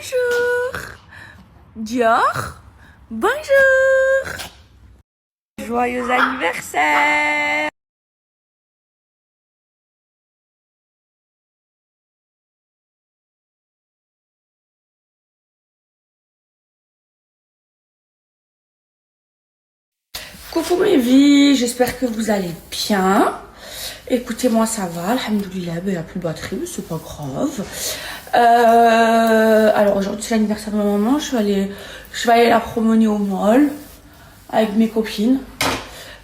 Bonjour. Dior. Bonjour. Joyeux anniversaire. Coucou mes vies, j'espère que vous allez bien. Écoutez, moi ça va, alhamdoulilah, il n'y a plus de batterie, mais c'est pas grave. Alors aujourd'hui c'est l'anniversaire de ma maman, je vais aller la promener au mall avec mes copines.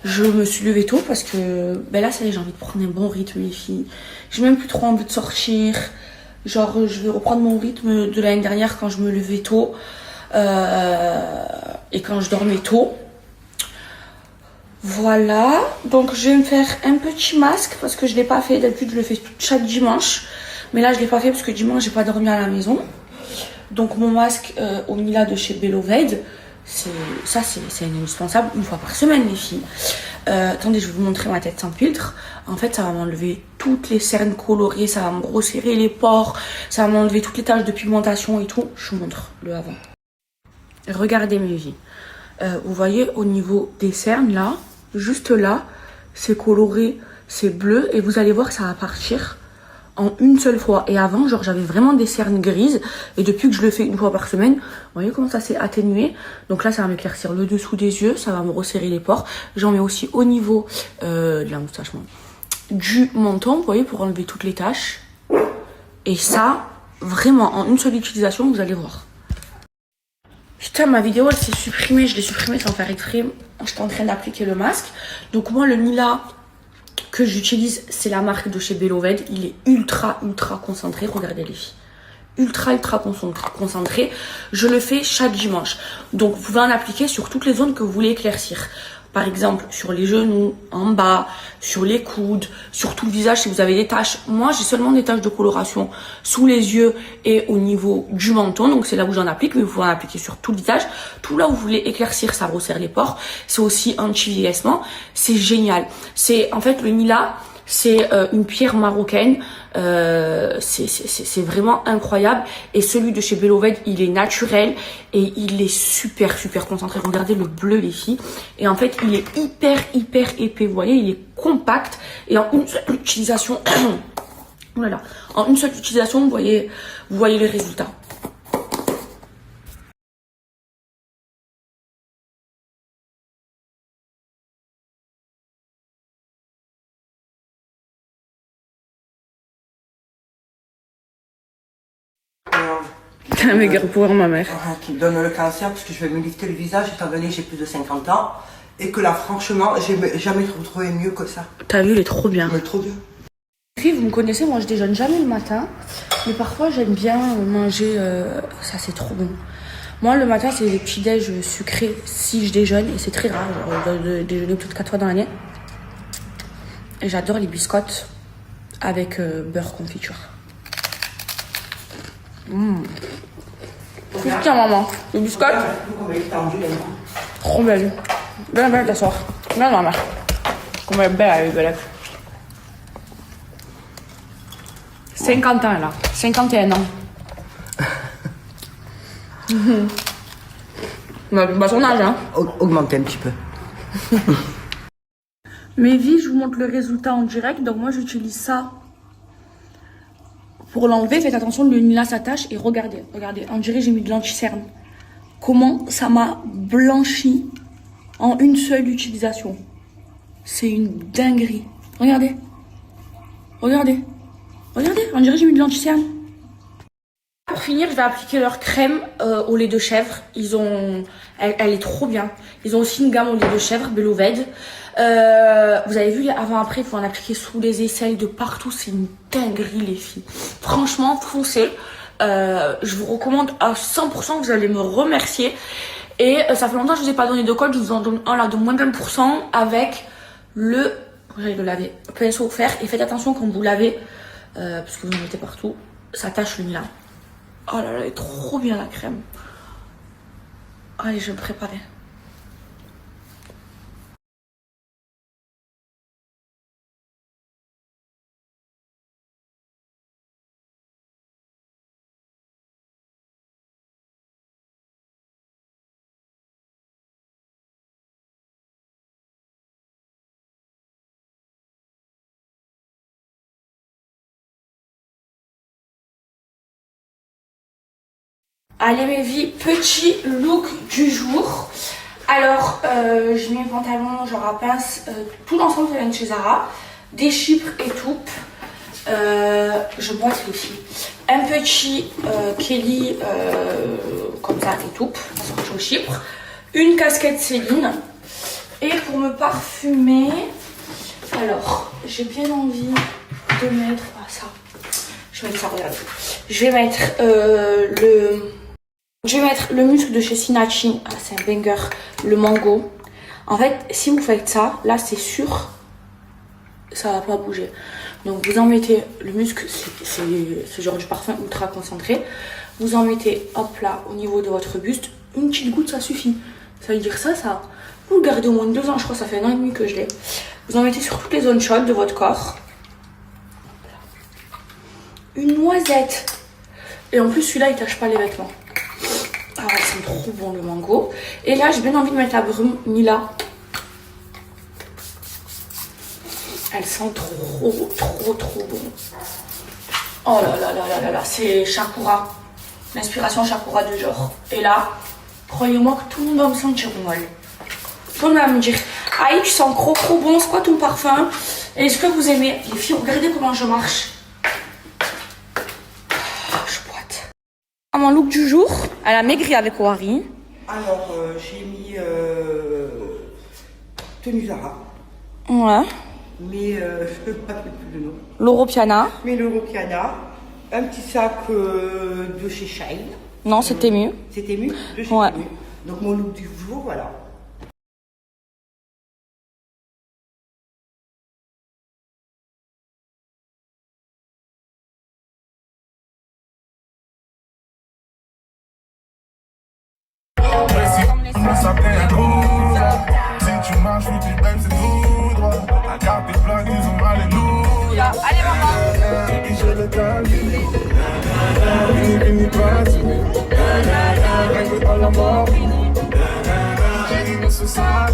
Je me suis levée tôt parce que là ça y est, j'ai envie de prendre un bon rythme les filles. J'ai même plus trop envie de sortir. Genre je vais reprendre mon rythme de l'année dernière quand je me levais tôt et quand je dormais tôt. Voilà, donc je vais me faire un petit masque parce que je l'ai pas fait. D'habitude je le fais chaque dimanche, mais là je l'ai pas fait parce que dimanche j'ai pas dormi à la maison. Donc mon masque au Mila de chez Beloved, c'est indispensable une fois par semaine les filles. Attendez, je vais vous montrer ma tête sans filtre. En fait ça va m'enlever toutes les cernes colorées, ça va me resserrer les pores, ça va m'enlever toutes les taches de pigmentation et tout. Je vous montre le avant. Regardez mes vies. Vous voyez au niveau des cernes là, juste là, c'est coloré, c'est bleu et vous allez voir ça va partir en une seule fois. Et avant, genre j'avais vraiment des cernes grises et depuis que je le fais une fois par semaine, vous voyez comment ça s'est atténué. Donc là ça va m'éclaircir le dessous des yeux, ça va me resserrer les pores. J'en mets aussi au niveau de la moustache, du menton, vous voyez, pour enlever toutes les taches. Et ça, vraiment en une seule utilisation, vous allez voir. Putain, ma vidéo elle s'est supprimée, je l'ai supprimée sans faire exprès. J'étais en train d'appliquer le masque. Donc moi le Mila que j'utilise, c'est la marque de chez Beloved. Il est ultra concentré, regardez les filles. Ultra concentré. Je le fais chaque dimanche. Donc vous pouvez en appliquer sur toutes les zones que vous voulez éclaircir. Par exemple, sur les genoux, en bas, sur les coudes, sur tout le visage si vous avez des taches. Moi, j'ai seulement des taches de coloration sous les yeux et au niveau du menton. Donc, c'est là où j'en applique, mais vous pouvez en appliquer sur tout le visage. Tout là où vous voulez éclaircir, ça resserre les pores. C'est aussi anti-vieillissement. C'est génial. C'est, en fait, le Mila, c'est une pierre marocaine. C'est vraiment incroyable. Et celui de chez Beloved, il est naturel et il est super concentré. Regardez le bleu les filles. Et en fait, il est hyper épais. Vous voyez, il est compact et en une seule utilisation, oh là là, en une seule utilisation, vous voyez les résultats. T'as un méga pour ma mère. Qui me donne le cancer parce que je vais me lifter le visage étant donné que j'ai plus de 50 ans. Et que là, franchement, j'ai jamais trouvé mieux que ça. T'as vu, il est trop bien. Mais trop bien. Les filles, vous me connaissez, moi je déjeune jamais le matin. Mais parfois j'aime bien manger, ça c'est trop bon. Moi le matin c'est des petits déj sucrés si je déjeune. Et c'est très rare, genre, je dois déjeuner peut-être 4 fois dans l'année. Et j'adore les biscottes avec beurre confiture. Tiens maman, les biscottes, trop belle. Viens t'asseoir. Viens maman. Comme elle est belle avec Belek. 50 ans là, 51 ans. Bah son âge hein. Augmenter un petit peu. Mes vies, je vous montre le résultat en direct. Donc moi j'utilise ça pour l'enlever. Faites attention, le Mila s'attache et regardez, on dirait j'ai mis de l'anti-cerne. Comment ça m'a blanchi en une seule utilisation. C'est une dinguerie. Regardez, on dirait j'ai mis de l'anti-cerne. Pour finir, je vais appliquer leur crème au lait de chèvre. Elle est trop bien. Ils ont aussi une gamme au lait de chèvre, Beloved. Vous avez vu, avant-après, il faut en appliquer sous les aisselles de partout. C'est une dinguerie, les filles. Franchement, foncez. Je vous recommande à 100%, vous allez me remercier. Et ça fait longtemps que je vous ai pas donné de code. Je vous en donne un là de moins de 20% avec le... J'allais le laver. PSO offert. Et faites attention quand vous lavez, parce que vous en mettez partout. Ça tâche le Mila. Oh là là, elle est trop bien la crème. Allez, je vais me préparer. Allez mes vies, petit look du jour. Alors, je mets mes pantalons genre à pince, tout l'ensemble ça vient de chez Zara, des chypres et tout. Je boite les filles. Un petit Kelly comme ça et tout, sorti au chypre. Une casquette Céline. Et pour me parfumer, alors j'ai bien envie de mettre ça. Je vais mettre ça, regardez. Je vais mettre le muscle de chez Sinachi. Ah, c'est un banger. Le mango. En fait, si vous faites ça, là c'est sûr, ça va pas bouger. Donc vous en mettez le muscle, c'est ce genre de parfum ultra concentré. Vous en mettez, hop là, au niveau de votre buste. Une petite goutte, ça suffit. Ça veut dire ça. Vous le gardez au moins 2 ans, je crois, ça fait 1 an et demi que je l'ai. Vous en mettez sur toutes les zones chaudes de votre corps. Une noisette. Et en plus, celui-là, il tâche pas les vêtements. Ah ouais, c'est trop bon le mango. Et là, j'ai bien envie de mettre la brume Nila. Elle sent trop bon. Oh là, c'est Shakura. L'inspiration Shakura de genre. Et là, croyez-moi que tout le monde va me sentir molle. Tout le monde va me dire, aïe, tu sens trop bon, c'est quoi ton parfum? Et est-ce que vous aimez? Les filles, regardez comment je marche. Je boite. Mon look du jour, elle a maigri avec Wari. Alors, j'ai mis tenue Zara. Ouais. Mais je ne me rappelle plus le nom. L'Europiana. Mais l'Europiana. Un petit sac de chez Shine. Non, c'était mieux. C'était mieux de chez Ouais. Temu. Donc mon look du jour, voilà. Ça fait gros. Si tu marches ou tu baimes, c'est tout droit. La carte est plaque, disons alléluia. Allez, maman. Et puis je le donne. Fini pas, rien que dans la mort. J'ai dit, mais ce sera.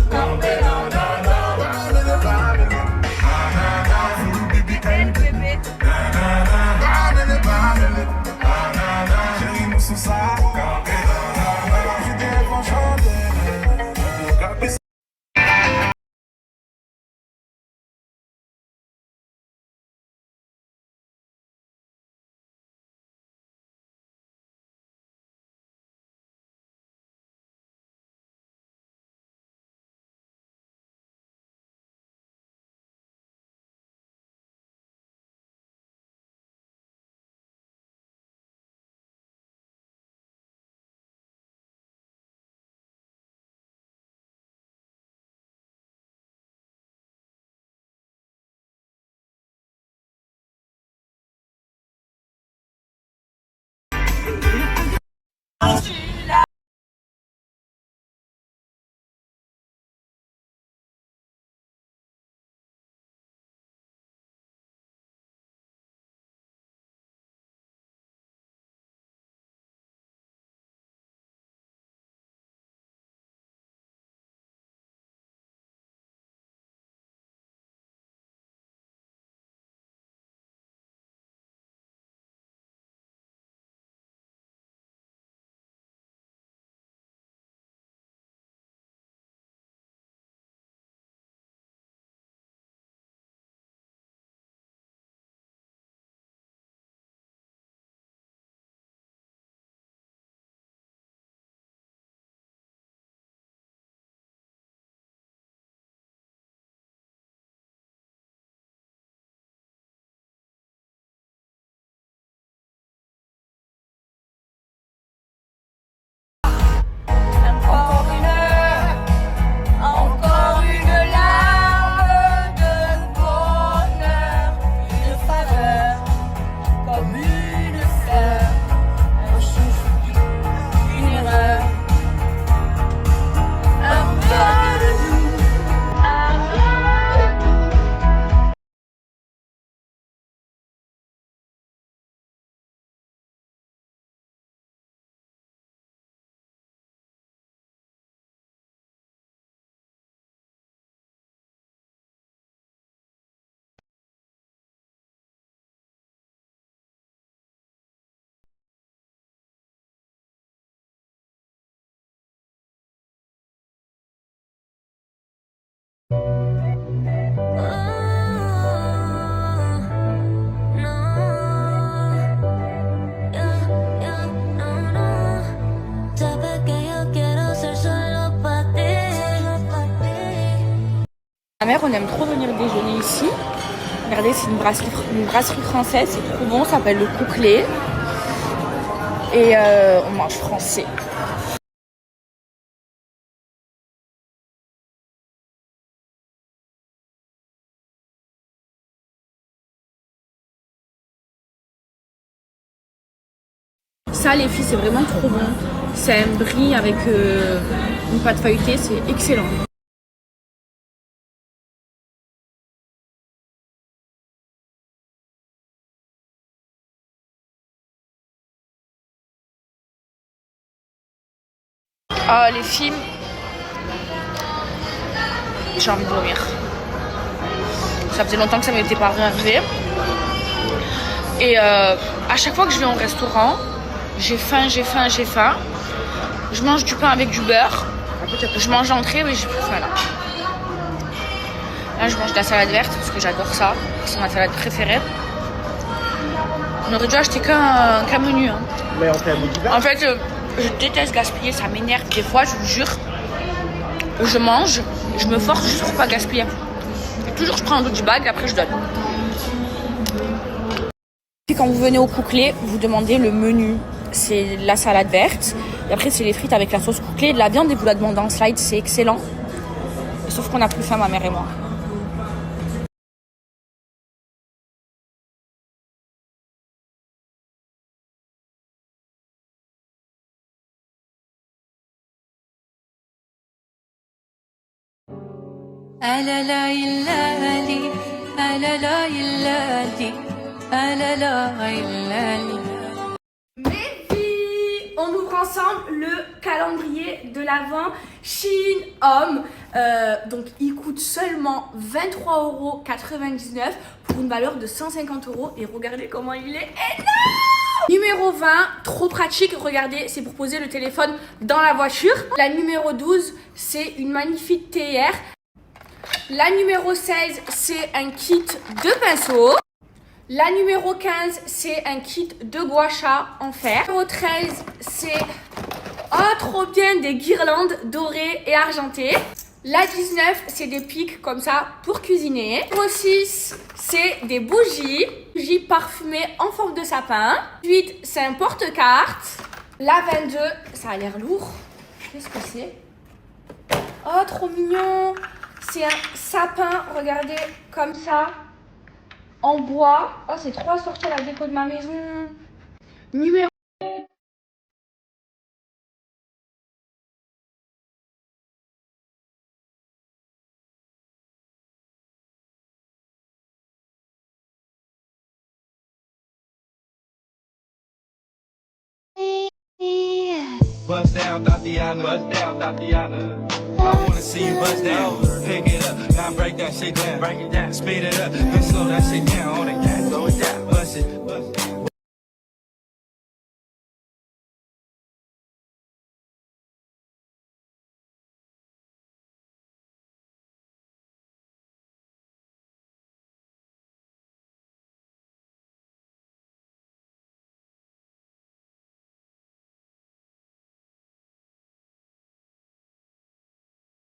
Ma mère, on aime trop venir déjeuner ici. Regardez, c'est une brasserie française, c'est trop bon, ça s'appelle le Couclet. Et on mange français. Ça, les filles, c'est vraiment trop bon. C'est un brie avec une pâte feuilletée, c'est excellent. Ah, les films, j'ai envie de vomir. Ça faisait longtemps que ça m'était pas arrivé. Et à chaque fois que je vais au restaurant, j'ai faim. Je mange du pain avec du beurre. Je mange l'entrée, mais j'ai plus faim là. Là, je mange de la salade verte parce que j'adore ça. C'est ma salade préférée. On aurait dû acheter qu'un menu. Hein. Mais on fait un menu vert. En fait, je déteste gaspiller, ça m'énerve. Des fois, je vous jure, je mange, je me force juste pour pas gaspiller. Et toujours, je prends un bout du bag, après je donne. Puis quand vous venez au Couclet, vous demandez le menu. C'est la salade verte. Et après, c'est les frites avec la sauce Couclet, de la viande et vous la demandez en slide, c'est excellent. Sauf qu'on a plus faim, ma mère et moi. Mes filles, on ouvre ensemble le calendrier de l'Avent Shein Homme. Donc il coûte seulement 23,99 € pour une valeur de 150 € et regardez comment il est énorme. Numéro 20, trop pratique, regardez, c'est pour poser le téléphone dans la voiture. La numéro 12, c'est une magnifique théière. La numéro 16, c'est un kit de pinceau. La numéro 15, c'est un kit de gua sha en fer. La numéro 13, c'est trop bien des guirlandes dorées et argentées. La 19, c'est des pics comme ça pour cuisiner. La numéro 6, c'est des bougies. Bougies parfumées en forme de sapin. Ensuite, c'est un porte-carte. La 22, ça a l'air lourd. Qu'est-ce que c'est? Oh, trop mignon. C'est un sapin, regardez, comme ça, en bois. Oh, c'est trop assorti à la déco de ma maison. Numéro... Bust down, Tatiana. Bust down, Tatiana. I wanna see you bust down. Pick it up, now break that shit down. Break it down, speed it up, then slow that shit down. On the gas, slow it down. Bust it, bust it.